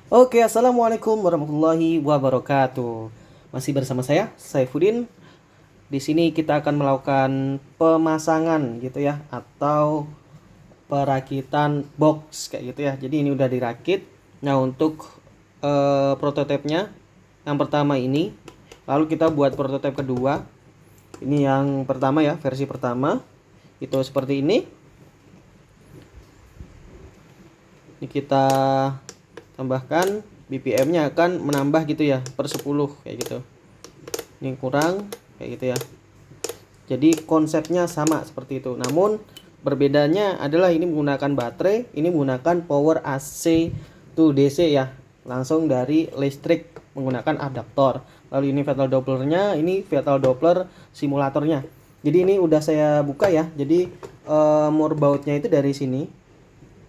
Oke, assalamualaikum warahmatullahi wabarakatuh. Masih bersama saya, Saifuddin. Di sini kita akan melakukan pemasangan gitu ya, atau perakitan box kayak gitu ya. Jadi ini udah dirakit. Nah, untuk prototipenya, yang pertama ini, lalu kita buat prototip kedua. Ini yang pertama ya, versi pertama. Itu seperti ini. Ini kita tambahkan BPM-nya akan menambah gitu ya, per 10 kayak gitu. Ini kurang kayak gitu ya. Jadi konsepnya sama seperti itu. Namun berbedanya adalah ini menggunakan baterai, ini menggunakan power AC to DC ya. Langsung dari listrik menggunakan adaptor. Lalu ini Fatal Dopplernya, ini Fatal Doppler simulatornya. Jadi ini udah saya buka ya. Jadi more bautnya itu dari sini.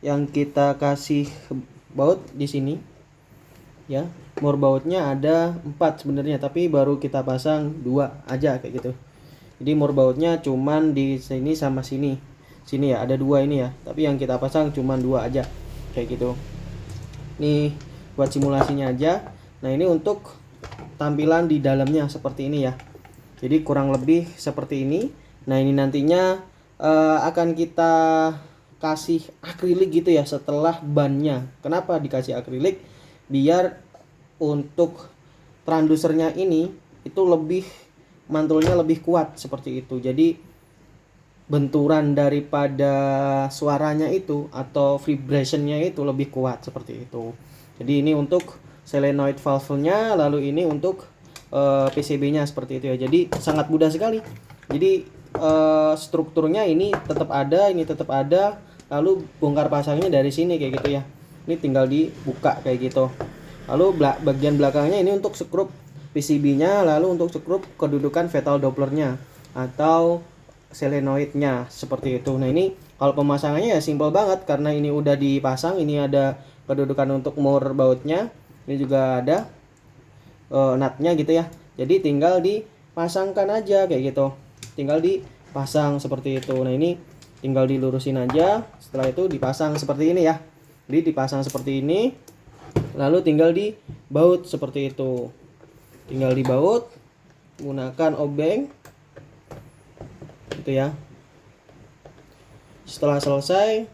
Yang kita kasih baut di sini ya. More bautnya ada 4 sebenarnya, tapi baru kita pasang 2 aja kayak gitu. Jadi more bautnya cuman di sini sama sini. Sini ya ada 2 ini ya, tapi yang kita pasang cuman 2 aja kayak gitu. Nih buat simulasinya aja. Nah, ini untuk tampilan di dalamnya seperti ini ya. Jadi kurang lebih seperti ini. Nah, ini nantinya akan kita kasih akrilik gitu ya setelah bannya. Kenapa dikasih akrilik? Biar untuk transdusernya ini itu lebih, mantulnya lebih kuat seperti itu. Jadi benturan daripada suaranya itu atau vibrationnya itu lebih kuat seperti itu. Jadi ini untuk solenoid valve-nya, lalu ini untuk PCB-nya seperti itu ya. Jadi sangat mudah sekali. Jadi strukturnya ini tetap ada, ini tetap ada. Lalu bongkar pasangnya dari sini kayak gitu ya. Ini tinggal dibuka kayak gitu. Lalu bagian belakangnya ini untuk skrup PCB-nya, lalu untuk skrup kedudukan Fatal Doppler-nya atau solenoidnya seperti itu. Nah, ini kalau pemasangannya ya simple banget karena ini udah dipasang. Ini ada kedudukan untuk more bautnya. Ini juga ada nutnya gitu ya. Jadi tinggal dipasangkan aja kayak gitu. Tinggal dipasang seperti itu. Nah, ini tinggal dilurusin aja. Setelah itu dipasang seperti ini ya. Jadi dipasang seperti ini. Lalu tinggal dibaut seperti itu. Tinggal dibaut menggunakan obeng gitu ya. Setelah selesai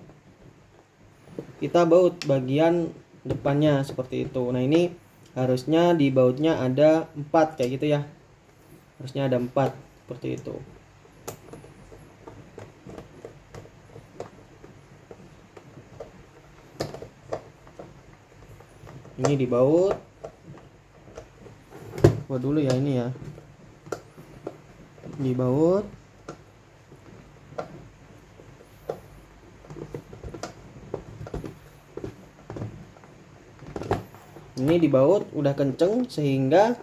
kita baut bagian depannya seperti itu. Nah, ini harusnya di bautnya ada 4 kayak gitu ya. Harusnya ada 4 seperti itu. Ini dibaut. Buat dulu ya ini ya. Dibaut. Ini dibaut udah kenceng sehingga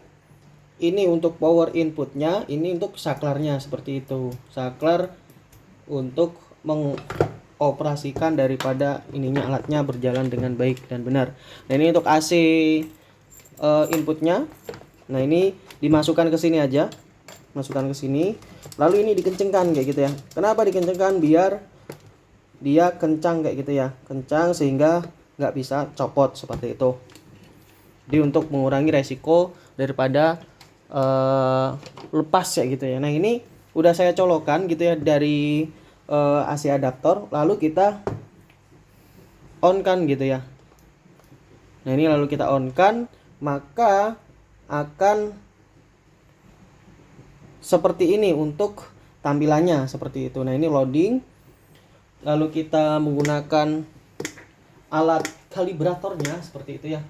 ini untuk power inputnya, ini untuk saklarnya seperti itu. Saklar untuk mengoperasikan daripada ininya, alatnya berjalan dengan baik dan benar. Nah, ini untuk AC inputnya. Nah, ini dimasukkan ke sini aja. Masukkan ke sini. Lalu ini dikencengkan kayak gitu ya. Kenapa dikencengkan? Biar dia kencang kayak gitu ya. Kencang sehingga nggak bisa copot seperti itu. Jadi untuk mengurangi resiko daripada lepas ya gitu ya. Nah, ini udah saya colokan gitu ya dari AC adaptor, lalu kita on kan gitu ya. Nah, ini lalu kita on kan, maka akan seperti ini untuk tampilannya seperti itu. Nah, ini loading. Lalu kita menggunakan alat kalibratornya seperti itu ya.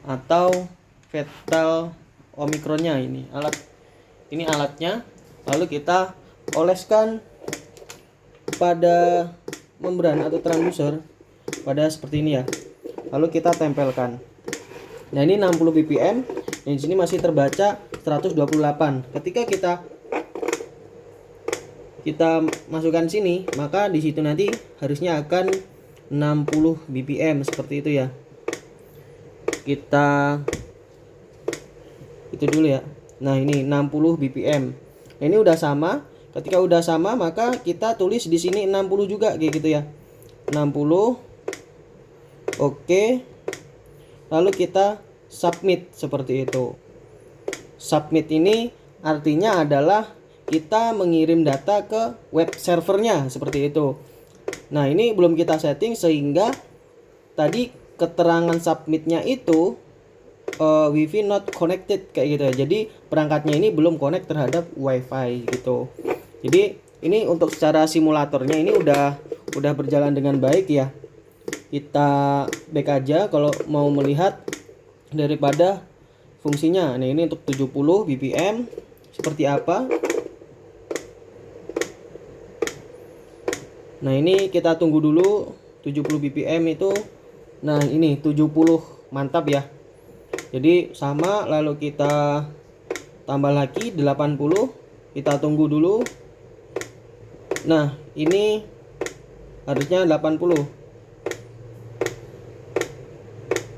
Atau Fatal Omicronnya ini. Ini alatnya. Lalu kita oleskan pada membran atau transducer pada seperti ini ya. Lalu kita tempelkan. Nah, ini 60 bpm. Di sini masih terbaca 128. Ketika kita masukkan sini, maka di situ nanti harusnya akan 60 bpm seperti itu ya. Kita itu dulu ya. Nah, ini 60 bpm. Nah, ini udah sama. Ketika udah sama, maka kita tulis di sini 60 juga kayak gitu ya. 60. Oke. lalu kita submit seperti itu. Submit ini artinya adalah kita mengirim data ke web servernya seperti itu. Nah, ini belum kita setting sehingga tadi keterangan submitnya itu wifi not connected kayak gitu ya. Jadi perangkatnya ini belum connect terhadap wifi gitu. Jadi ini untuk secara simulatornya ini udah berjalan dengan baik ya. Kita back aja kalau mau melihat daripada fungsinya. Nah, ini untuk 70 bpm seperti apa. Nah, ini kita tunggu dulu 70 bpm itu. Nah, ini 70 mantap ya. Jadi sama, lalu kita tambah lagi 80, kita tunggu dulu. Nah, ini harusnya 80.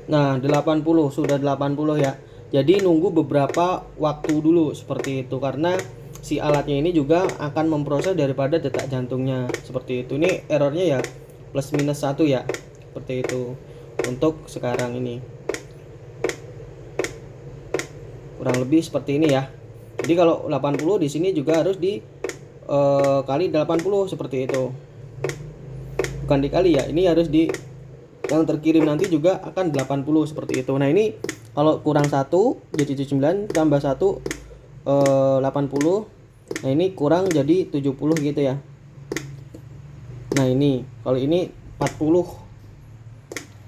Nah, 80 sudah 80 ya. Jadi nunggu beberapa waktu dulu seperti itu karena si alatnya ini juga akan memproses daripada detak jantungnya seperti itu. Ini errornya ya plus minus 1 ya. Seperti itu untuk sekarang ini. Kurang lebih seperti ini ya. Jadi kalau 80 di sini juga harus di kali 80 seperti itu. Bukan dikali ya, ini harus di yang terkirim nanti juga akan 80 seperti itu. Nah, ini kalau kurang 1 jadi 79 tambah 1 80. Nah, ini kurang jadi 70 gitu ya. Nah, ini kalau ini 40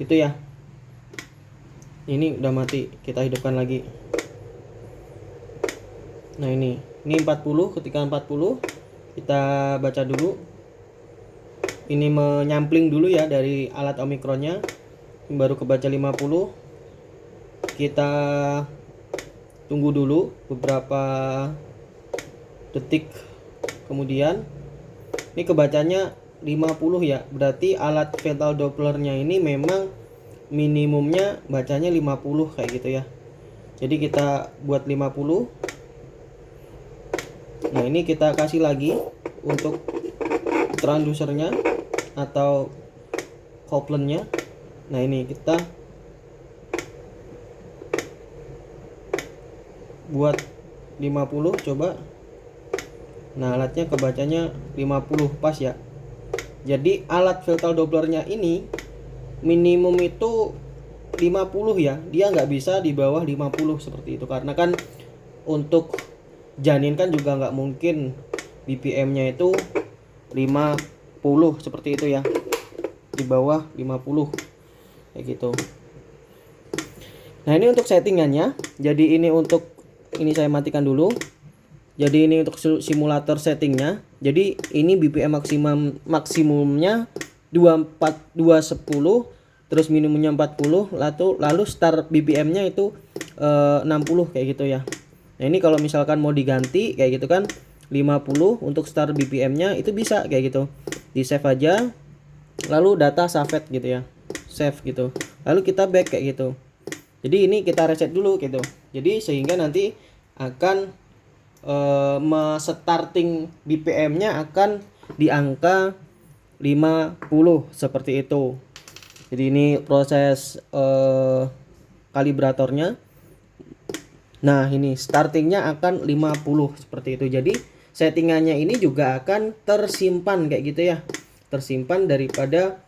gitu ya. Ini udah mati, kita hidupkan lagi. Nah, ini 40. Ketika 40 kita baca dulu. Ini menyampling dulu ya dari alat omikronnya. Ini baru kebaca 50. Kita tunggu dulu beberapa detik kemudian. Ini kebacanya 50 ya. Berarti alat fetal dopplernya ini memang minimumnya bacanya 50 kayak gitu ya. Jadi kita buat 50. Nah, ini kita kasih lagi untuk transducernya atau couplernya. Nah, ini kita buat 50 coba. Nah, alatnya kebacanya 50 pas ya. Jadi alat fetal dopplernya ini minimum itu 50 ya. Dia nggak bisa di bawah 50 seperti itu. Karena kan untuk janin kan juga nggak mungkin BPM-nya itu 50 seperti itu ya. Di bawah 50 kayak gitu. Nah, ini untuk settingannya. Jadi ini untuk ini saya matikan dulu. Jadi ini untuk simulator settingnya. Jadi ini BPM maksimumnya 210, terus minimumnya 40, lalu start BPM-nya itu 60 kayak gitu ya. Nah, ini kalau misalkan mau diganti kayak gitu kan 50 untuk start BPM-nya itu bisa kayak gitu. Di save aja. Lalu data saved gitu ya. Save gitu. Lalu kita back kayak gitu. Jadi ini kita reset dulu gitu. Jadi sehingga nanti akan starting BPM-nya akan di angka 50 seperti itu. Jadi ini proses kalibratornya. Nah, ini startingnya akan 50 seperti itu. Jadi settingannya ini juga akan tersimpan kayak gitu ya. Tersimpan daripada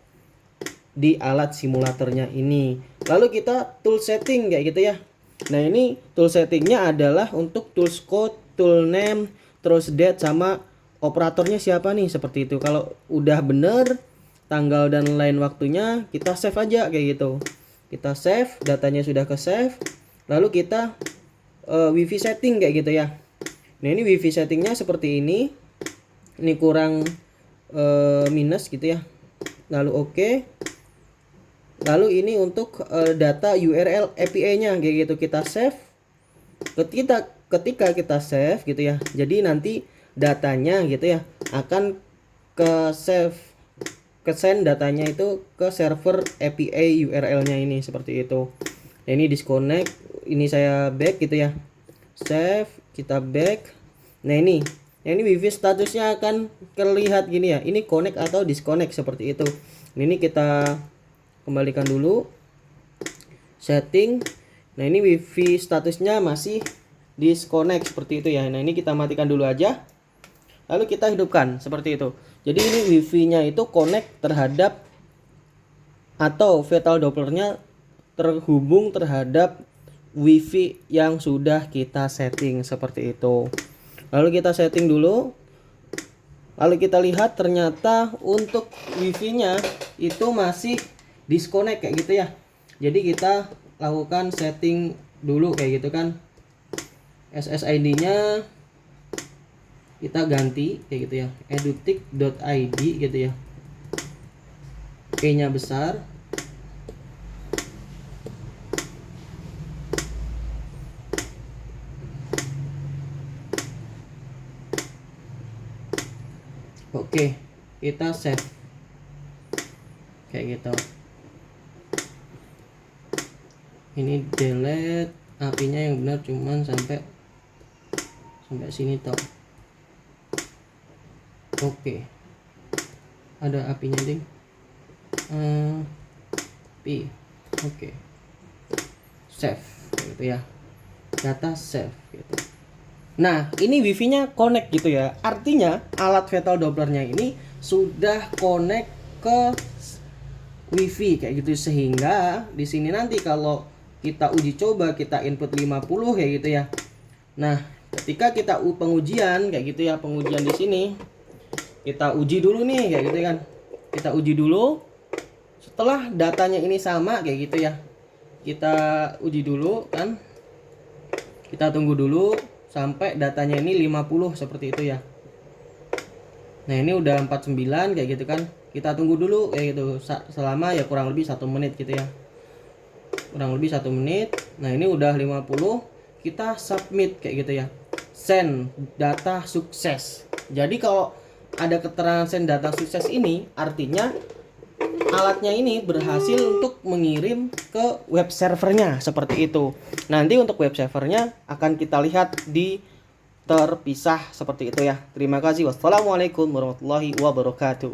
di alat simulatornya ini. Lalu kita tool setting kayak gitu ya. Nah, ini tool settingnya adalah untuk tools code, tool name, terus date sama operatornya siapa nih seperti itu. Kalau udah bener tanggal dan lain waktunya kita save aja kayak gitu. Kita save, datanya sudah ke save. Lalu kita wifi setting kayak gitu ya. Nah, ini wifi settingnya seperti ini. Ini kurang minus gitu ya. Lalu oke. Lalu ini untuk data URL API-nya kayak gitu kita save. Ketika kita save gitu ya. Jadi nanti datanya gitu ya akan ke send datanya itu ke server API URL-nya ini seperti itu. Nah, ini disconnect, ini saya back gitu ya. Save, kita back. Nah, ini wifi statusnya akan terlihat gini ya. Ini connect atau disconnect seperti itu. Ini kita kembalikan dulu. setting. Nah ini wifi statusnya masih disconnect seperti itu ya. Nah ini kita matikan dulu aja, lalu kita hidupkan seperti itu. Jadi ini wifi-nya itu connect terhadap, atau Vital Doppler-nya terhubung terhadap wifi yang sudah kita setting seperti itu. Lalu kita setting dulu, lalu kita lihat ternyata untuk wifi-nya itu masih disconnect kayak gitu ya. Jadi kita lakukan setting dulu kayak gitu kan. SSID-nya kita ganti kayak gitu ya, edutik.id gitu ya. E-nya besar. Oke, kita save kayak gitu. Ini delete apinya yang benar cuman sampai sini toh. Oke, ada apinya ding. Api. Oke, save gitu ya, data save gitu. Nah ini wifi-nya connect gitu ya, artinya alat Vital Doppler-nya ini sudah connect ke wifi kayak gitu, sehingga di sini nanti kalau kita uji coba, kita input 50 kayak gitu ya. Nah ketika kita pengujian kayak gitu ya, pengujian di sini kita uji dulu nih kayak gitu kan, kita uji dulu. Setelah datanya ini sama kayak gitu ya, kita uji dulu kan, kita tunggu dulu sampai datanya ini 50 seperti itu ya. Nah ini udah 49 kayak gitu kan, kita tunggu dulu kayak gitu selama ya kurang lebih 1 menit gitu ya, kurang lebih 1 menit. Nah ini udah 50, kita submit kayak gitu ya, send data sukses. Jadi kalau ada keterangan send data sukses ini artinya alatnya ini berhasil untuk mengirim ke web servernya seperti itu. Nanti untuk web servernya akan kita lihat di terpisah seperti itu ya. Terima kasih. Wassalamualaikum warahmatullahi wabarakatuh.